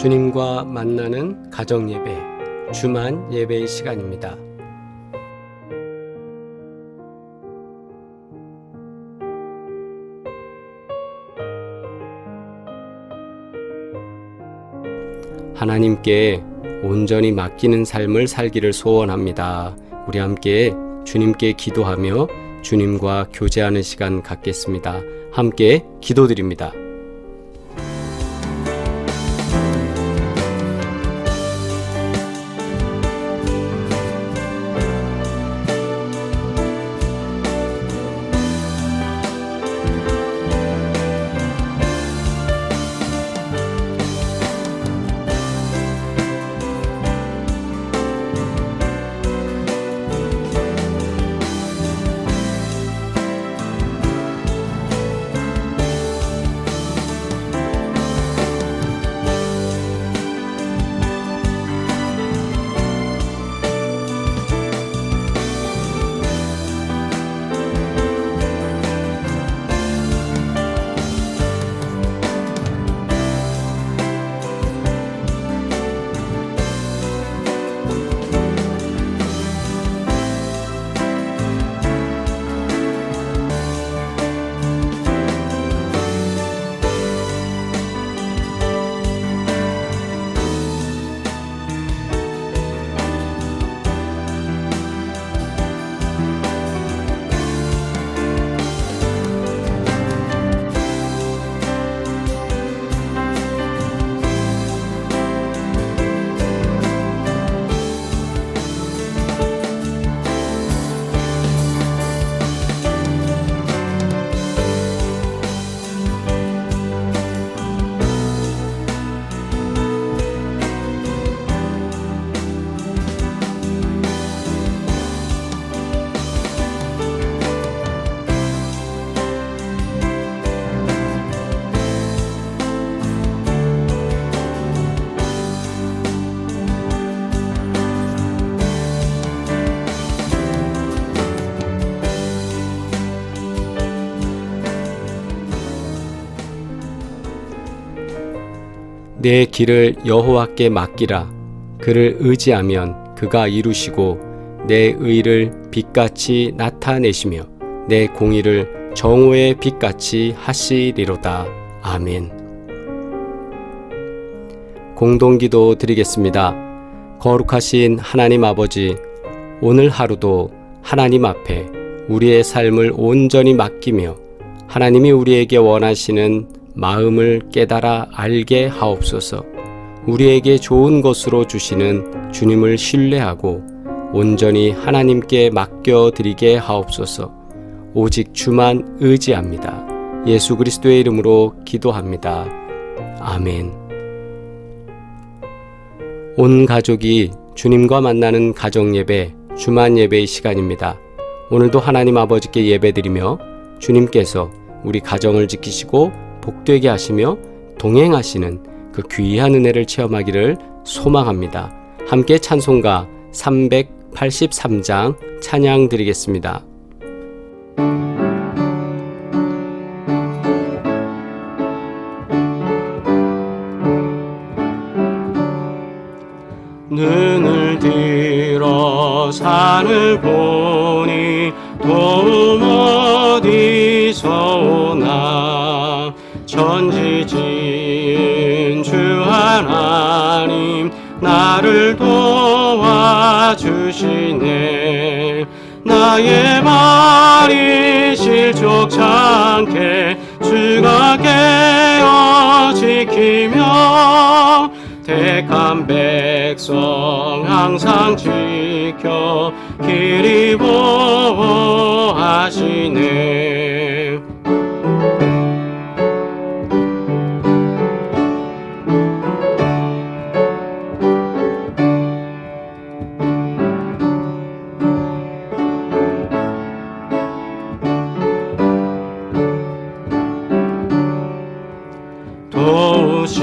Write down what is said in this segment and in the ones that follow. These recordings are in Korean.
주님과 만나는 가정 예배, 주만 예배의 시간입니다. 하나님께 온전히 맡기는 삶을 살기를 소원합니다. 우리 함께 주님께 기도하며 주님과 교제하는 시간 갖겠습니다. 함께 기도드립니다. 내 길을 여호와께 맡기라. 그를 의지하면 그가 이루시고 내 의를 빛같이 나타내시며 내 공의를 정오의 빛같이 하시리로다. 아멘. 공동기도 드리겠습니다. 거룩하신 하나님 아버지, 오늘 하루도 하나님 앞에 우리의 삶을 온전히 맡기며 하나님이 우리에게 원하시는 마음을 깨달아 알게 하옵소서. 우리에게 좋은 것으로 주시는 주님을 신뢰하고 온전히 하나님께 맡겨드리게 하옵소서. 오직 주만 의지합니다. 예수 그리스도의 이름으로 기도합니다. 아멘. 온 가족이 주님과 만나는 가정예배, 주만 예배의 시간입니다. 오늘도 하나님 아버지께 예배드리며 주님께서 우리 가정을 지키시고 복되게 하시며 동행하시는 그 귀한 은혜를 체험하기를 소망합니다. 함께 찬송가 383장 찬양 드리겠습니다. 눈을 들어 산을 보니 도움 어디서 오나. 천지 지은 주 하나님 나를 도와주시네. 나의 말이 실족치 않게 주가 깨어 지키며 택한 백성 항상 지켜 길이 보호하시네.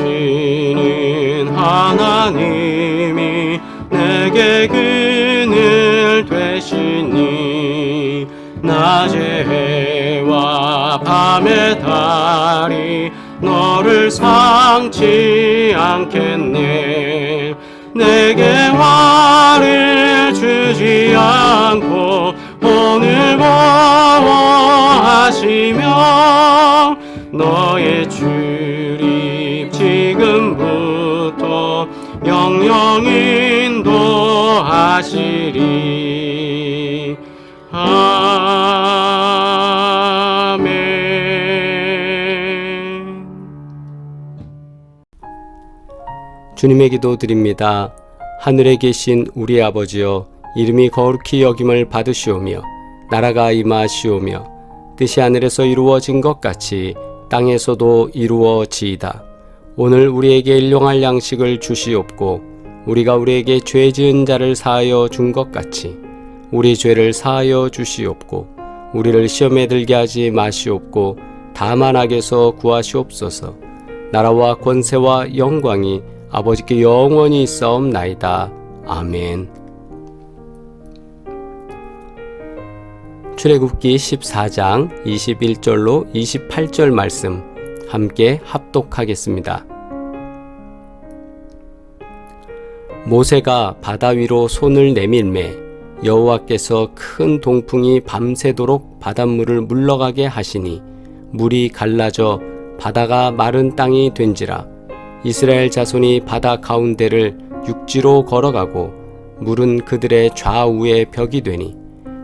도우시는 하나님이 내게 그늘 되시니 낮의 해와 밤의 달이 너를 상치 않겠네. 내게 화를 주지 않고 오늘 보호하시며 너의 출입 지금부터 영영 인도하시리. 아멘. 주님의 기도 드립니다. 하늘에 계신 우리 아버지여, 이름이 거룩히 여김을 받으시오며 나라가 임하시오며 뜻이 하늘에서 이루어진 것 같이 땅에서도 이루어지이다. 오늘 우리에게 일용할 양식을 주시옵고 우리가 우리에게 죄 지은 자를 사하여 준 것 같이 우리 죄를 사하여 주시옵고 우리를 시험에 들게 하지 마시옵고 다만 악에서 구하시옵소서. 나라와 권세와 영광이 아버지께 영원히 있사옵나이다. 아멘. 출애굽기 14장 21절로 28절 말씀 함께 합독하겠습니다. 모세가 바다 위로 손을 내밀매 여호와께서 큰 동풍이 밤새도록 바닷물을 물러가게 하시니 물이 갈라져 바다가 마른 땅이 된지라. 이스라엘 자손이 바다 가운데를 육지로 걸어가고 물은 그들의 좌우에 벽이 되니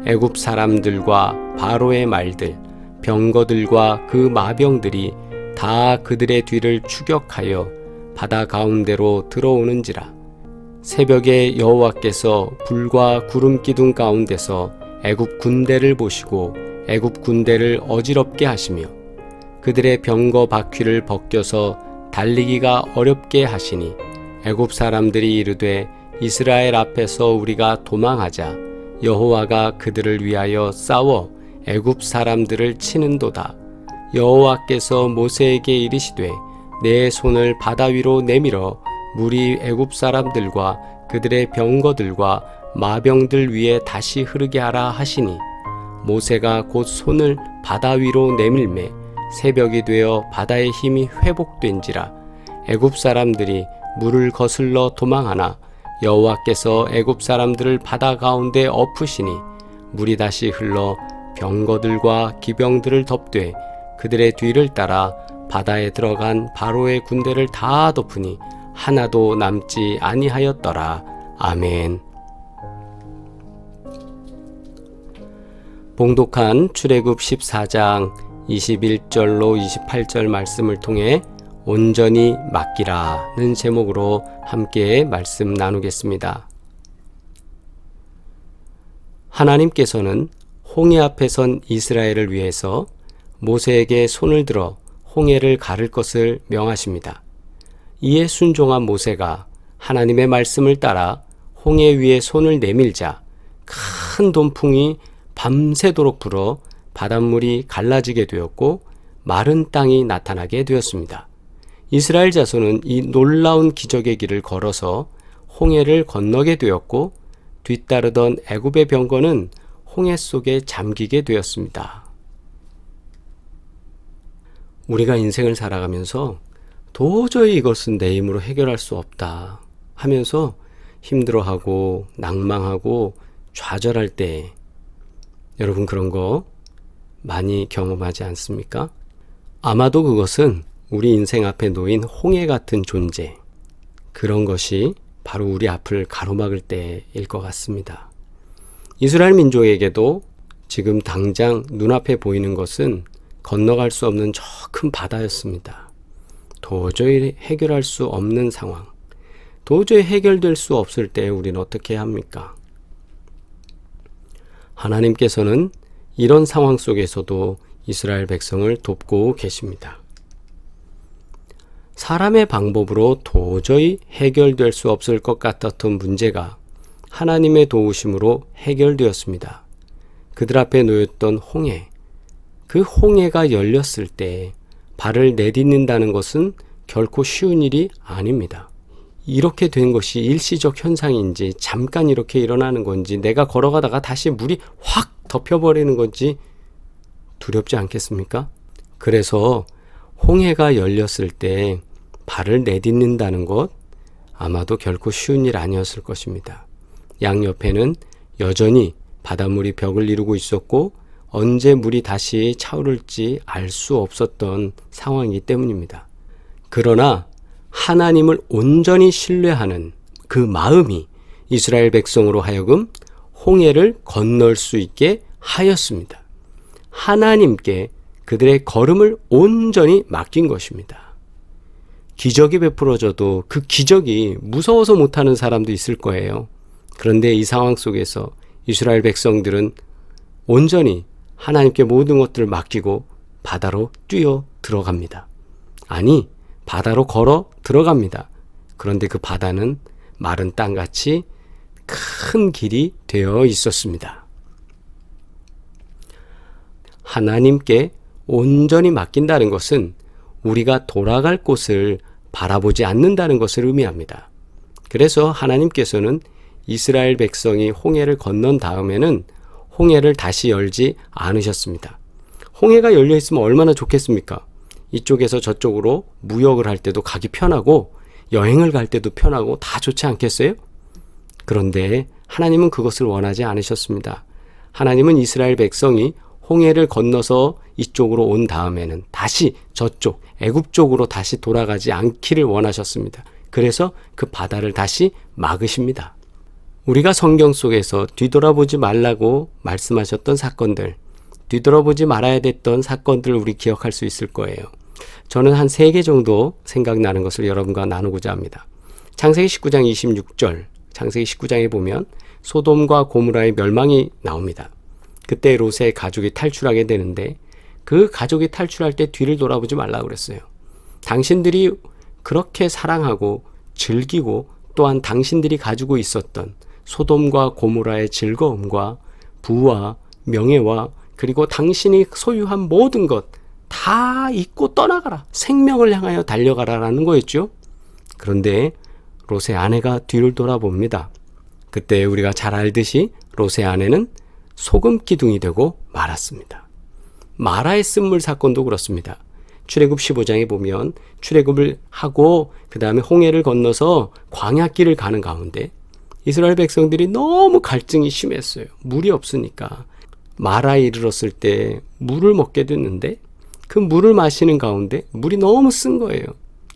애굽 사람들과 바로의 말들 병거들과 그 마병들이 다 그들의 뒤를 추격하여 바다 가운데로 들어오는지라. 새벽에 여호와께서 불과 구름 기둥 가운데서 애굽 군대를 보시고 애굽 군대를 어지럽게 하시며 그들의 병거 바퀴를 벗겨서 달리기가 어렵게 하시니 애굽 사람들이 이르되 이스라엘 앞에서 우리가 도망하자. 여호와가 그들을 위하여 싸워 애굽 사람들을 치는도다. 여호와께서 모세에게 이르시되 내 손을 바다 위로 내밀어 물이 애굽 사람들과 그들의 병거들과 마병들 위에 다시 흐르게 하라 하시니 모세가 곧 손을 바다 위로 내밀매 새벽이 되어 바다의 힘이 회복된지라. 애굽 사람들이 물을 거슬러 도망하나 여호와께서 애굽 사람들을 바다 가운데 엎으시니 물이 다시 흘러 병거들과 기병들을 덮되 그들의 뒤를 따라 바다에 들어간 바로의 군대를 다 덮으니 하나도 남지 아니하였더라. 아멘. 봉독한 출애굽 14장 21절로 28절 말씀을 통해 온전히 맡기라는 제목으로 함께 말씀 나누겠습니다. 하나님께서는 홍해 앞에 선 이스라엘을 위해서 모세에게 손을 들어 홍해를 가를 것을 명하십니다. 이에 순종한 모세가 하나님의 말씀을 따라 홍해 위에 손을 내밀자 큰 동풍이 밤새도록 불어 바닷물이 갈라지게 되었고 마른 땅이 나타나게 되었습니다. 이스라엘 자손은 이 놀라운 기적의 길을 걸어서 홍해를 건너게 되었고 뒤따르던 애굽의 병거는 홍해 속에 잠기게 되었습니다. 우리가 인생을 살아가면서 도저히 이것은 내 힘으로 해결할 수 없다 하면서 힘들어하고 낭망하고 좌절할 때 여러분 그런 거 많이 경험하지 않습니까? 아마도 그것은 우리 인생 앞에 놓인 홍해 같은 존재, 그런 것이 바로 우리 앞을 가로막을 때일 것 같습니다. 이스라엘 민족에게도 지금 당장 눈앞에 보이는 것은 건너갈 수 없는 저 큰 바다였습니다. 도저히 해결할 수 없는 상황, 도저히 해결될 수 없을 때 우리는 어떻게 합니까? 하나님께서는 이런 상황 속에서도 이스라엘 백성을 돕고 계십니다. 사람의 방법으로 도저히 해결될 수 없을 것 같았던 문제가 하나님의 도우심으로 해결되었습니다. 그들 앞에 놓였던 홍해, 그 홍해가 열렸을 때 발을 내딛는다는 것은 결코 쉬운 일이 아닙니다. 이렇게 된 것이 일시적 현상인지 잠깐 이렇게 일어나는 건지 내가 걸어가다가 다시 물이 확 덮여버리는 건지 두렵지 않겠습니까? 그래서 홍해가 열렸을 때 발을 내딛는다는 것 아마도 결코 쉬운 일 아니었을 것입니다. 양옆에는 여전히 바닷물이 벽을 이루고 있었고 언제 물이 다시 차오를지 알 수 없었던 상황이기 때문입니다. 그러나 하나님을 온전히 신뢰하는 그 마음이 이스라엘 백성으로 하여금 홍해를 건널 수 있게 하였습니다. 하나님께 그들의 걸음을 온전히 맡긴 것입니다. 기적이 베풀어져도 그 기적이 무서워서 못하는 사람도 있을 거예요. 그런데 이 상황 속에서 이스라엘 백성들은 온전히 하나님께 모든 것들을 맡기고 바다로 뛰어 들어갑니다. 아니, 바다로 걸어 들어갑니다. 그런데 그 바다는 마른 땅같이 큰 길이 되어 있었습니다. 하나님께 온전히 맡긴다는 것은 우리가 돌아갈 곳을 바라보지 않는다는 것을 의미합니다. 그래서 하나님께서는 이스라엘 백성이 홍해를 건넌 다음에는 홍해를 다시 열지 않으셨습니다. 홍해가 열려 있으면 얼마나 좋겠습니까? 이쪽에서 저쪽으로 무역을 할 때도 가기 편하고 여행을 갈 때도 편하고 다 좋지 않겠어요? 그런데 하나님은 그것을 원하지 않으셨습니다. 하나님은 이스라엘 백성이 홍해를 건너서 이쪽으로 온 다음에는 다시 저쪽 애굽 쪽으로 다시 돌아가지 않기를 원하셨습니다. 그래서 그 바다를 다시 막으십니다. 우리가 성경 속에서 뒤돌아보지 말라고 말씀하셨던 사건들, 뒤돌아보지 말아야 됐던 사건들을 우리 기억할 수 있을 거예요. 저는 한 3개 정도 생각나는 것을 여러분과 나누고자 합니다. 창세기 19장 26절, 창세기 19장에 보면 소돔과 고모라의 멸망이 나옵니다. 그때 롯의 가족이 탈출하게 되는데 그 가족이 탈출할 때 뒤를 돌아보지 말라고 그랬어요. 당신들이 그렇게 사랑하고 즐기고 또한 당신들이 가지고 있었던 소돔과 고모라의 즐거움과 부와 명예와 그리고 당신이 소유한 모든 것 다 잊고 떠나가라. 생명을 향하여 달려가라라는 거였죠. 그런데 롯의 아내가 뒤를 돌아봅니다. 그때 우리가 잘 알듯이 롯의 아내는 소금 기둥이 되고 말았습니다. 마라의 쓴물 사건도 그렇습니다. 출애굽 15장에 보면 출애굽을 하고 그 다음에 홍해를 건너서 광야길을 가는 가운데 이스라엘 백성들이 너무 갈증이 심했어요. 물이 없으니까. 마라에 이르렀을 때 물을 먹게 됐는데 그 물을 마시는 가운데 물이 너무 쓴 거예요.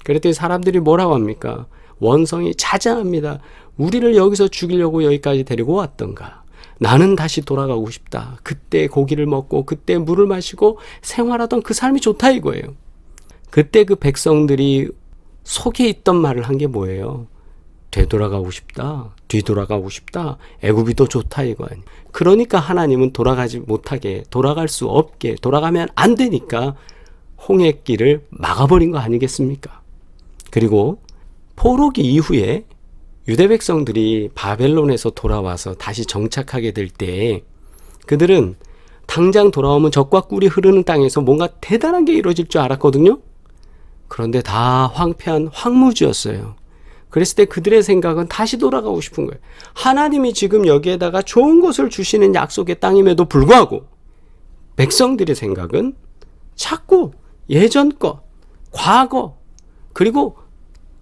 그랬더니 사람들이 뭐라고 합니까? 원성이 자자합니다. 우리를 여기서 죽이려고 여기까지 데리고 왔던가. 나는 다시 돌아가고 싶다. 그때 고기를 먹고 그때 물을 마시고 생활하던 그 삶이 좋다 이거예요. 그때 그 백성들이 속에 있던 말을 한 게 뭐예요? 되돌아가고 싶다. 뒤돌아가고 싶다. 애굽이 더 좋다 이거 아니에요. 그러니까 하나님은 돌아가지 못하게, 돌아갈 수 없게, 돌아가면 안 되니까 홍해길을 막아버린 거 아니겠습니까? 그리고 포로기 이후에 유대 백성들이 바벨론에서 돌아와서 다시 정착하게 될 때 그들은 당장 돌아오면 젖과 꿀이 흐르는 땅에서 뭔가 대단한 게 이루어질 줄 알았거든요. 그런데 다 황폐한 황무지였어요. 그랬을 때 그들의 생각은 다시 돌아가고 싶은 거예요. 하나님이 지금 여기에다가 좋은 것을 주시는 약속의 땅임에도 불구하고 백성들의 생각은 자꾸 예전 것, 과거, 그리고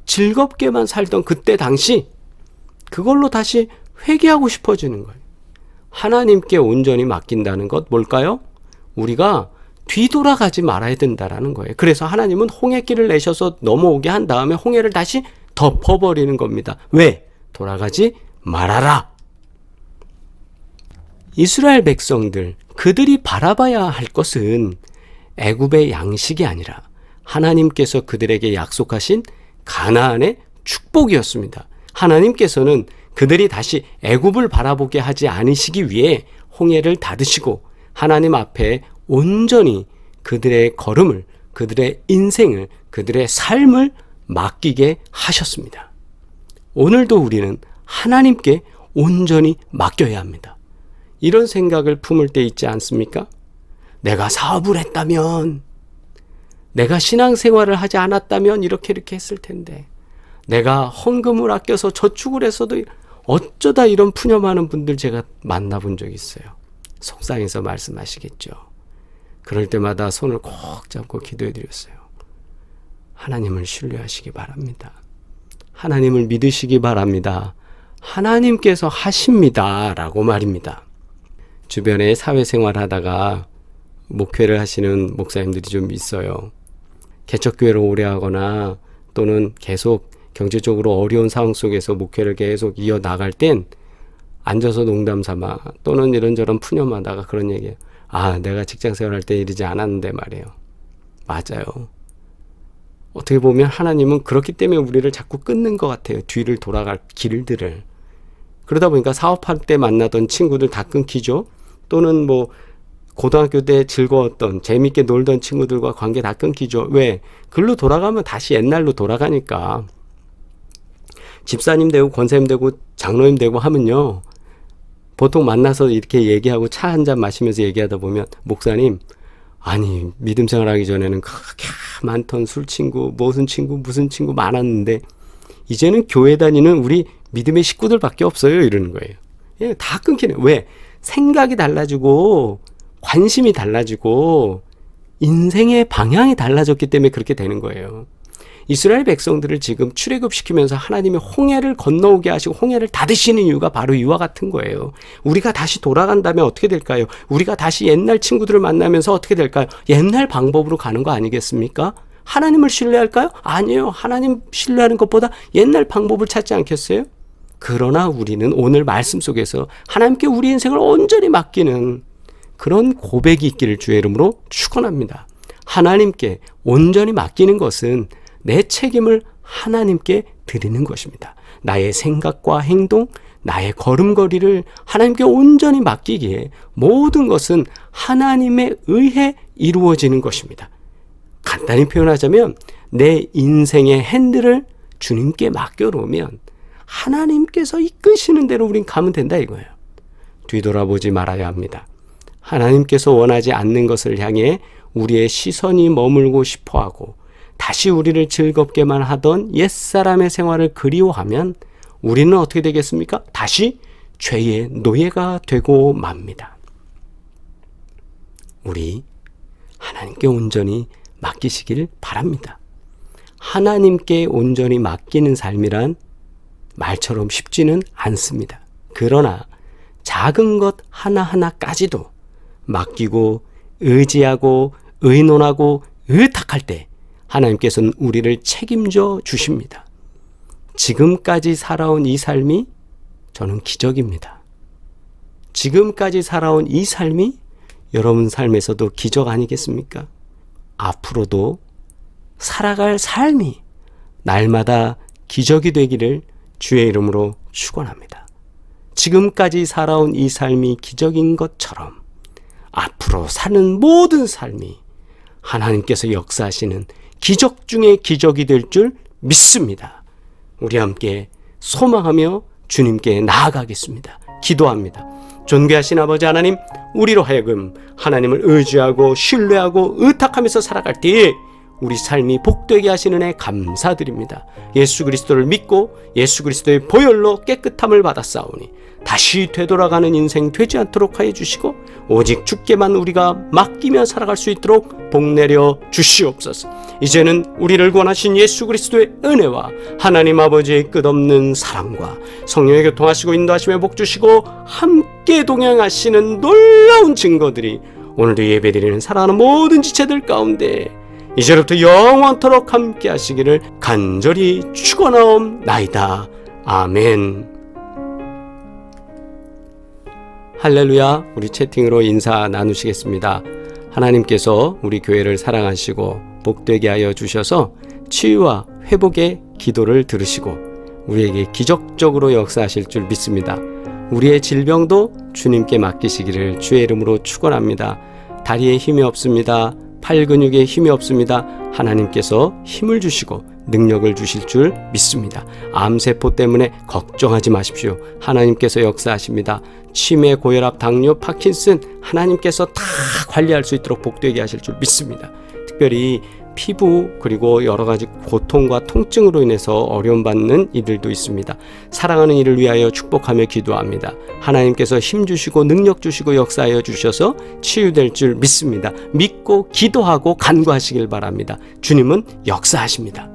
즐겁게만 살던 그때 당시 그걸로 다시 회개하고 싶어지는 거예요. 하나님께 온전히 맡긴다는 것 뭘까요? 우리가 뒤돌아가지 말아야 된다라는 거예요. 그래서 하나님은 홍해길을 내셔서 넘어오게 한 다음에 홍해를 다시 덮어버리는 겁니다. 왜? 돌아가지 말아라. 이스라엘 백성들, 그들이 바라봐야 할 것은 애굽의 양식이 아니라 하나님께서 그들에게 약속하신 가나안의 축복이었습니다. 하나님께서는 그들이 다시 애굽을 바라보게 하지 않으시기 위해 홍해를 닫으시고 하나님 앞에 온전히 그들의 걸음을, 그들의 인생을, 그들의 삶을 맡기게 하셨습니다. 오늘도 우리는 하나님께 온전히 맡겨야 합니다. 이런 생각을 품을 때 있지 않습니까? 내가 사업을 했다면, 내가 신앙생활을 하지 않았다면 이렇게 했을 텐데, 내가 헌금을 아껴서 저축을 했어도 어쩌다 이런 푸념하는 분들 제가 만나본 적이 있어요. 속상해서 말씀하시겠죠. 그럴 때마다 손을 꼭 잡고 기도해 드렸어요. 하나님을 신뢰하시기 바랍니다. 하나님을 믿으시기 바랍니다. 하나님께서 하십니다. 라고 말입니다. 주변에 사회생활 하다가 목회를 하시는 목사님들이 좀 있어요. 개척교회를 오래 하거나 또는 계속 경제적으로 어려운 상황 속에서 목회를 계속 이어나갈 땐 앉아서 농담 삼아 또는 이런저런 푸념하다가 그런 얘기예요. 내가 직장생활 할 때 이러지 않았는데 말이에요. 맞아요. 어떻게 보면 하나님은 그렇기 때문에 우리를 자꾸 끊는 것 같아요. 뒤를 돌아갈 길들을. 그러다 보니까 사업할 때 만나던 친구들 다 끊기죠. 또는 고등학교 때 즐거웠던 재밌게 놀던 친구들과 관계 다 끊기죠. 왜? 글로 돌아가면 다시 옛날로 돌아가니까. 집사님 되고 권사님 되고 장로님 되고 하면요, 보통 만나서 이렇게 얘기하고 차 한잔 마시면서 얘기하다 보면, 목사님, 믿음 생활하기 전에는 그렇게 많던 술 친구, 무슨 친구 많았는데 이제는 교회 다니는 우리 믿음의 식구들밖에 없어요. 이러는 거예요. 다 끊기네. 왜? 생각이 달라지고 관심이 달라지고 인생의 방향이 달라졌기 때문에 그렇게 되는 거예요. 이스라엘 백성들을 지금 출애굽시키면서 하나님이 홍해를 건너오게 하시고 홍해를 닫으시는 이유가 바로 이와 같은 거예요. 우리가 다시 돌아간다면 어떻게 될까요? 우리가 다시 옛날 친구들을 만나면서 어떻게 될까요? 옛날 방법으로 가는 거 아니겠습니까? 하나님을 신뢰할까요? 아니에요. 하나님 신뢰하는 것보다 옛날 방법을 찾지 않겠어요? 그러나 우리는 오늘 말씀 속에서 하나님께 우리 인생을 온전히 맡기는 그런 고백이 있기를 주의 이름으로 축원합니다. 하나님께 온전히 맡기는 것은 내 책임을 하나님께 드리는 것입니다. 나의 생각과 행동, 나의 걸음걸이를 하나님께 온전히 맡기기에 모든 것은 하나님에 의해 이루어지는 것입니다. 간단히 표현하자면 내 인생의 핸들을 주님께 맡겨놓으면 하나님께서 이끄시는 대로 우린 가면 된다 이거예요. 뒤돌아보지 말아야 합니다. 하나님께서 원하지 않는 것을 향해 우리의 시선이 머물고 싶어하고 다시 우리를 즐겁게만 하던 옛사람의 생활을 그리워하면 우리는 어떻게 되겠습니까? 다시 죄의 노예가 되고 맙니다. 우리 하나님께 온전히 맡기시길 바랍니다. 하나님께 온전히 맡기는 삶이란 말처럼 쉽지는 않습니다. 그러나 작은 것 하나하나까지도 맡기고 의지하고 의논하고 의탁할 때 하나님께서는 우리를 책임져 주십니다. 지금까지 살아온 이 삶이 저는 기적입니다. 지금까지 살아온 이 삶이 여러분 삶에서도 기적 아니겠습니까? 앞으로도 살아갈 삶이 날마다 기적이 되기를 주의 이름으로 축원합니다. 지금까지 살아온 이 삶이 기적인 것처럼 앞으로 사는 모든 삶이 하나님께서 역사하시는 기적 중에 기적이 될 줄 믿습니다. 우리 함께 소망하며 주님께 나아가겠습니다. 기도합니다. 존귀하신 아버지 하나님, 우리로 하여금 하나님을 의지하고 신뢰하고 의탁하면서 살아갈 때에 우리 삶이 복되게 하시는 애 감사드립니다. 예수 그리스도를 믿고 예수 그리스도의 보혈로 깨끗함을 받았사오니 다시 되돌아가는 인생 되지 않도록 하여 주시고 오직 주께만 우리가 맡기며 살아갈 수 있도록 복 내려 주시옵소서. 이제는 우리를 구원하신 예수 그리스도의 은혜와 하나님 아버지의 끝없는 사랑과 성령의 교통하시고 인도하심에 복 주시고 함께 동행하시는 놀라운 증거들이 오늘도 예배드리는 사랑하는 모든 지체들 가운데 이제부터 영원토록 함께 하시기를 간절히 축원하옵나이다. 아멘. 할렐루야. 우리 채팅으로 인사 나누시겠습니다. 하나님께서 우리 교회를 사랑하시고 복되게 하여 주셔서 치유와 회복의 기도를 들으시고 우리에게 기적적으로 역사하실 줄 믿습니다. 우리의 질병도 주님께 맡기시기를 주의 이름으로 축원합니다. 다리에 힘이 없습니다. 팔 근육에 힘이 없습니다. 하나님께서 힘을 주시고 능력을 주실 줄 믿습니다. 암세포 때문에 걱정하지 마십시오. 하나님께서 역사하십니다. 치매, 고혈압, 당뇨, 파킨슨 하나님께서 다 관리할 수 있도록 복되게 하실 줄 믿습니다. 특별히 피부 그리고 여러 가지 고통과 통증으로 인해서 어려움 받는 이들도 있습니다. 사랑하는 이를 위하여 축복하며 기도합니다. 하나님께서 힘 주시고 능력 주시고 역사하여 주셔서 치유될 줄 믿습니다. 믿고 기도하고 간구하시길 바랍니다. 주님은 역사하십니다.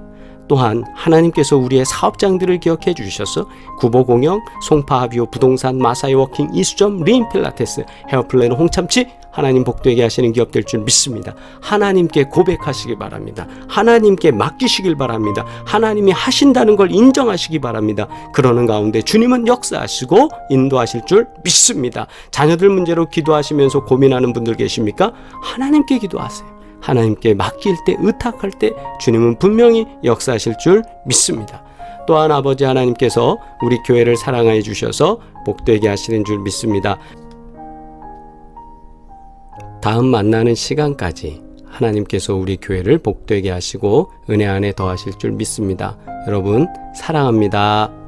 또한 하나님께서 우리의 사업장들을 기억해 주셔서 구보공영, 송파하비오 부동산, 마사이워킹, 이수점, 리인필라테스, 헤어플래너, 홍참치 하나님 복되게 하시는 기업 될 줄 믿습니다. 하나님께 고백하시기 바랍니다. 하나님께 맡기시길 바랍니다. 하나님이 하신다는 걸 인정하시기 바랍니다. 그러는 가운데 주님은 역사하시고 인도하실 줄 믿습니다. 자녀들 문제로 기도하시면서 고민하는 분들 계십니까? 하나님께 기도하세요. 하나님께 맡길 때, 의탁할 때 주님은 분명히 역사하실 줄 믿습니다. 또한 아버지 하나님께서 우리 교회를 사랑하여 주셔서 복되게 하시는 줄 믿습니다. 다음 만나는 시간까지 하나님께서 우리 교회를 복되게 하시고 은혜 안에 더하실 줄 믿습니다. 여러분 사랑합니다.